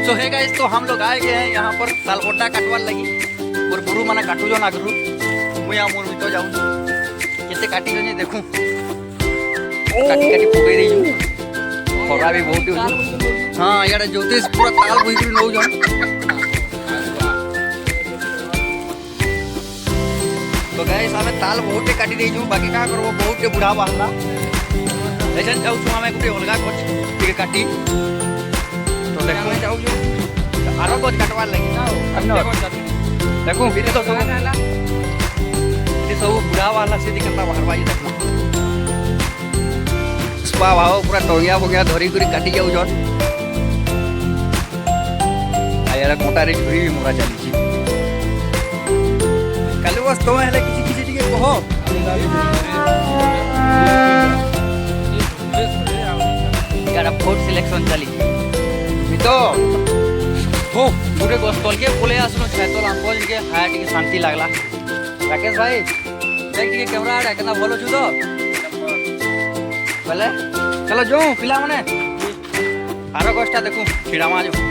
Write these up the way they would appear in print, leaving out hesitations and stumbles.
तो है गाइस, तो हम लोग आए गए हैं यहाँ पर सालबोटा काटवार लगी और गुरु माना काटू जो ना गुरु मुझे मोर मिटो जाऊँ कैसे काटी जो देखूँ काटी काटी पकई रही हूँ खरा भी बहुत ही हाँ यार ज्योतिष पूरा ताल बुझ कर नौ जन तो गाइस हमें ताल बहुत काटी रही हूँ बाकी क्या करो बहुत बुढ़ा बाहला ऐसा जाऊँ हमें गोटे अलगा गच टे काटी तो देखो जाऊँ आरो गच काटवार लगी देखो ये तो सब बुढ़ा वाला से दिखता बाहर बाजी देखना स्पा भाव पूरा टंगिया बगिया धरी कर काटी जाऊ जन यार कोटारे झुरी भी मोरा चली काली बस तुम हेले किसी किसी टिके कहो यार फोर्थ सिलेक्शन चली तो हो पूरे गोस्तल के बोले आसनो छायतल आंको जिनके हाया टिके शांति लागला राकेश भाई देख टिके कैमरा आडा केना भलो छु तो बोले चलो जो पिला माने आरो गोस्टा देखू खिड़ामा जो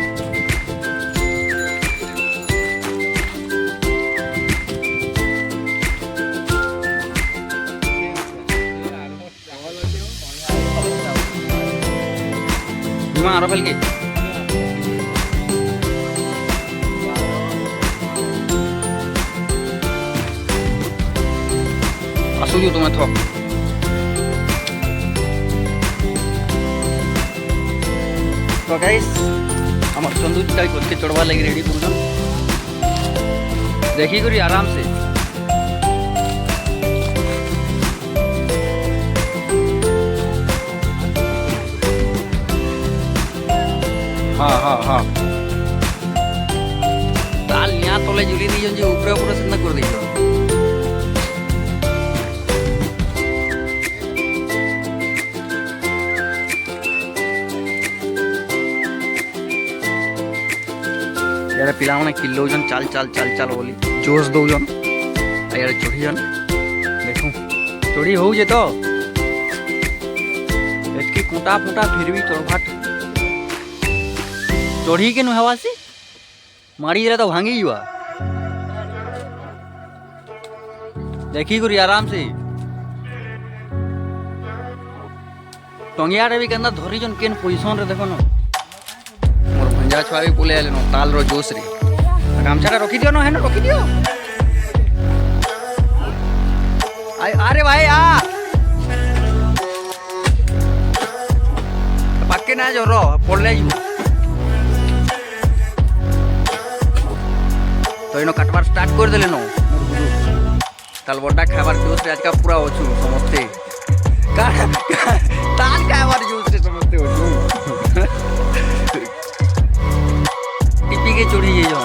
आरो फल के आसुजो तुम्हें थो तो गाइस हमर चंदू जी को के चढ़वा लगी रेडी पूरा देखी करी आराम से हाँ हाँ हाँ ताल यहाँ तले झुली दी जो ऊपर ऊपर सिंदा कर दी यार पिला माने किलो जन चाल चाल चाल चाल बोली जोश दो जन यार चढ़ी जन देखो चढ़ी हो जे तो एतकी कुटा फुटा फिर भी तोड़भाट चढ़ी के नुहवा से मारी जरा तो भांगी हुआ देखी गुरी आराम से टंगिया रे भी कहना धरी जन केन पोजीशन रे देखो न मोर भंजा छुआ भी बोले आले न ताल रो जोश रे गामछा रखी दियो न है न रखी दियो अरे भाई आ पक्के ना जो रो पड़ले यू तो इनो काटवार स्टार्ट कर देले नो तालबोटा खाबार जोश रे आज का पूरा होछु समझते ताल खाबार जोश रे समझते होछु टिपी के चढ़ी ये जो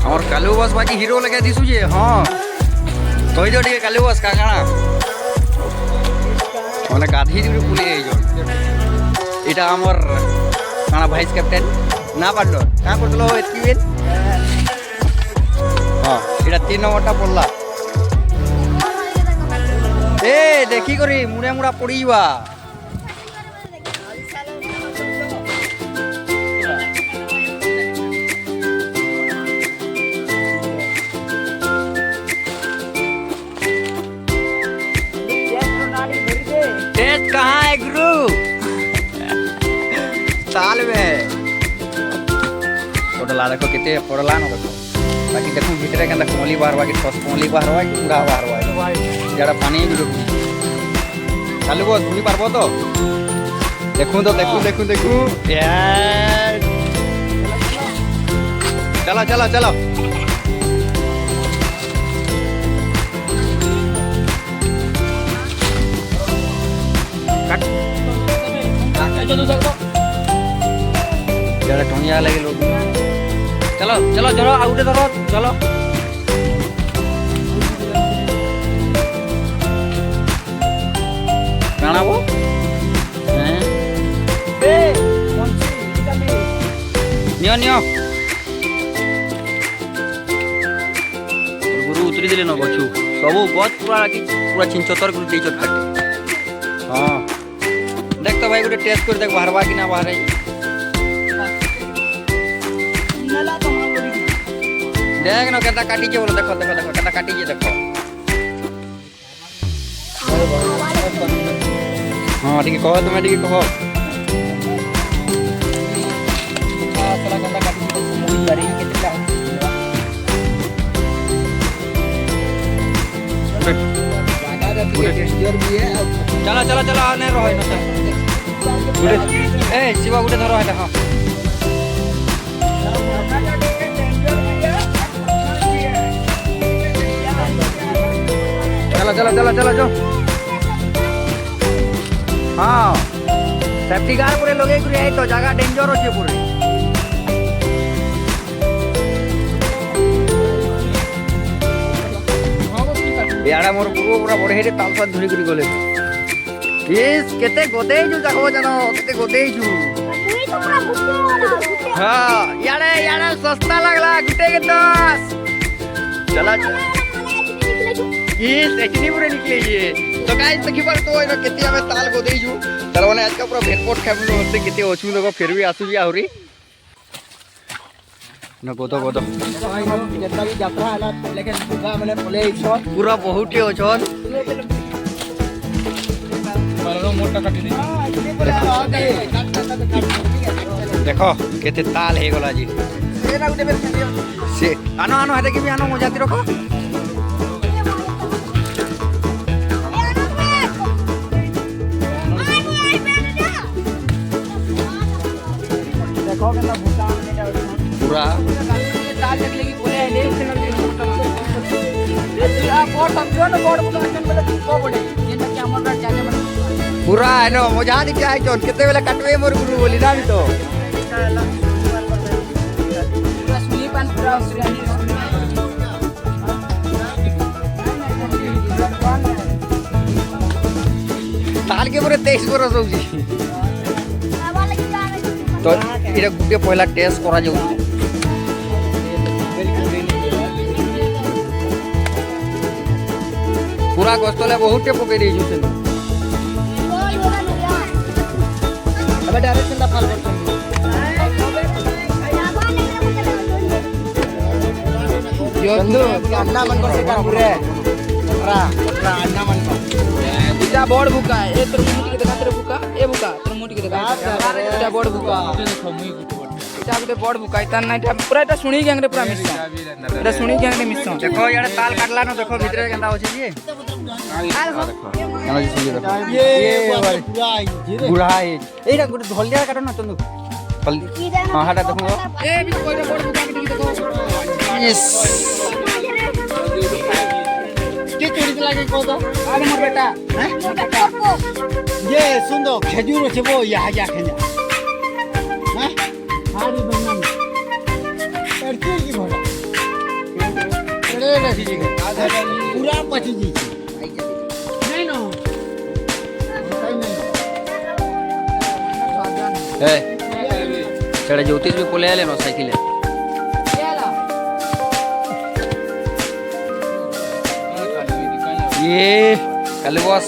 और कालू बस बाकी हीरो लगा दी सुझे हाँ तो ही जो ठीक है कालू बस का गाना मैंने गाधी जी पुले जो इटा हमर गाना वाइस कैप्टन ना पार्टनर क्या कर दलो इतनी बेन हाँ इटा 3 नंबरटा पड़ला ए देखी करी मुड़ा मुड़ा पड़ी बा कहाँ है गुरु साल में टोटल देखो कितने पड़ला न देखो बाकी देखो भीतर के अंदर कोमली बाहर बाकी ठोस कोमली बाहर हुआ कि पूरा बाहर हुआ जरा पानी भी रुक चालू बस घूमी पारबो तो देखूं तो देखूं देखूं देखूं यार चलो चलो चलो जरा टोनिया लगे लोग चलो चलो चलो आउटे धरो चलो नियो नियो गुरु उतरी दिले न गछु सबु गछ पूरा छिंचतर कर देछ काटी हां देख तो भाई गुटे टेस्ट कर देख बाहरवा कि ना बाहर देख न केता काटी जे बोलो देखो देखो देखो केता काटी जे देखो हां ठीक कहो तुम ठीक कहो चला केता काटी जे मुई बारी केता चला चला चला नहीं रहो न ए शिवा गुटे धरो है हां चला चला चला चला जो हाँ सेफ्टी गार्ड पूरे लोगे गुरे तो जगह डेंजर होचे पूरे याडा मोर गुरु पूरा बड़े हेरे ताल साथ धुरी करी गले इस केते गोदे जु जाखो जानो केते गोदे जु हां याडा याडा सस्ता लागला गुटे के 10 चला इस एचनी पूरे निकले ये तो गाइस देखि पर तो एनो केते हमें ताल गोदे जु तर माने आज का पूरा भेटपोट खाबलो होते केते ओछु लोग फिर भी आसु जी आहुरी न गोदो गोदो जेता भी यात्रा आला लेकिन पूरा माने पले छत पूरा बहुत ही ओछन परलो मोटा काटी दे देखो केते ताल हे गला जी सेना गुटे बेर से आनो आनो हेते कि भी आनो मजाती रखो देखो केना भूटा पूरा ताल लगले की बोले ले आ बोर्ड समझो न बोर्ड बुलाचन बोले को बोले जेना कि हमर का जाने मन पूरा है नो मजा दिखे आइ जोन केते बेला कटवे मोर गुरु बोली ना तो पूरा सुनी पान पूरा सुरानी ताल के पूरे 23 बरस हो जी तो इरा गुटे पहला टेस्ट करा जाऊ पूरा गस्तले बहुत टे पके देजु से अबे डायरेक्शन दा फाल कर यो बंधु अन्ना मन को से काम रे रा अन्ना मन को इटा बोर्ड बुका ए तोर मुटी के देखा तेरे बुका ए बुका तोर मुटी के देखा इटा बोर्ड बुका इटा गुटे बोर्ड बुका इता नाइटा पूरा इटा सुनी गैंग रे पूरा मिस इटा सुनी गैंग रे मिस देखो याडे ताल काटला न देखो भीतर केंदा होछि जी ये पूरा है एटा गुटे धलिया काटो न चंदू हल्दी हां हाटा देखो ए भी कोइरा बोर्ड बुका के देखो यस के चोरी लागे को तो आरे मोर बेटा हैं ये सुन दो खजूर छे वो यहाँ जा खेना हैं हारी बनना करते की भोला रे ठीक है पूरा पची जी नहीं नो ए चढ़े ज्योतिष भी कोले आले नो साइकिल ये कल बॉस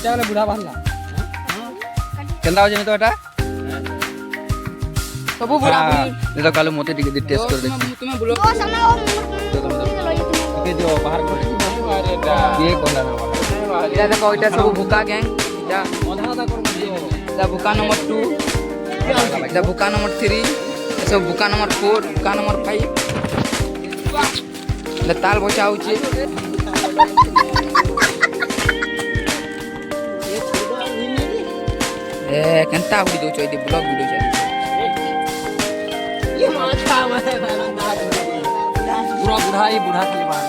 जाले बुढ़ा बाहला केंदा हो जे तो एटा सब बुढ़ा बुढ़ी तो कालो मोते टिके टेस्ट कर दे तुम्हें बोलो ओ सामने के जो बाहर कर ये कोला ना इटा देखो इटा सब भूका गैंग इटा आधा आधा कर दियो इटा भूका नंबर 2 इटा भूका नंबर 3 सब भूका नंबर 4 भूका नंबर 5 ले ताल बचाउ छी ए कंता उड़ी दो चोई ब्लॉग वीडियो छ ये माथा में पूरा बुढ़ा ही बुढ़ा खाली बाहर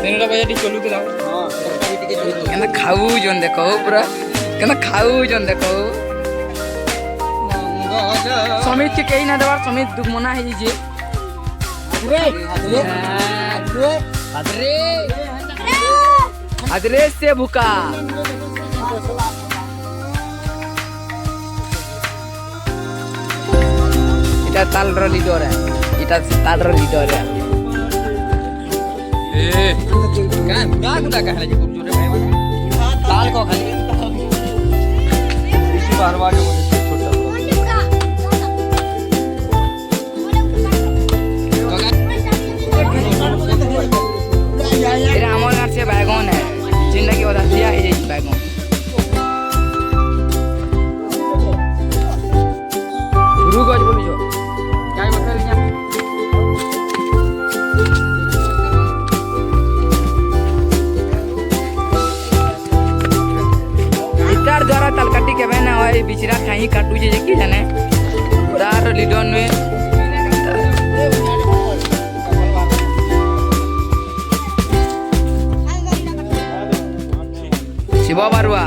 तेनरा बजा टी चलू के लाओ हां सरकारी टिके चलू केना खाऊ जोन देखो पूरा केना खाऊ जोन देखो समित के कहीं ना देवार समित दुख मना है जे अदरे से भूका इटा ताल रो लीडर है इटा ताल रो लीडर है का गुडा कहला जी खूब जोरे भाई ताल को खाली इसी बारवा जो छोटा ये हमारे घर से बैगन है जिंदगी बता दिया है ये बैगन रुको जो बोलो क्या बता रही हैं इतार द्वारा तलकटी के बहना हुआ बिचरा खाई काटू जे की जाने दार लीडर में शिवा बारुआ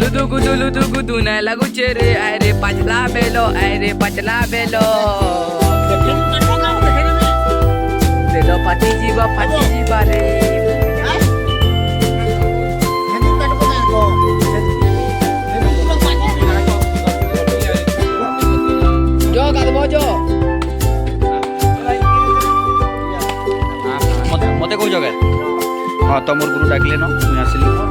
लुदु गुदु न लगु चेरे अरे पचला बेलो बेलो पाटी जीवा रे जो गदबो जो मते को जगह हाँ तो मोर गुरु डाकले न मुई आसली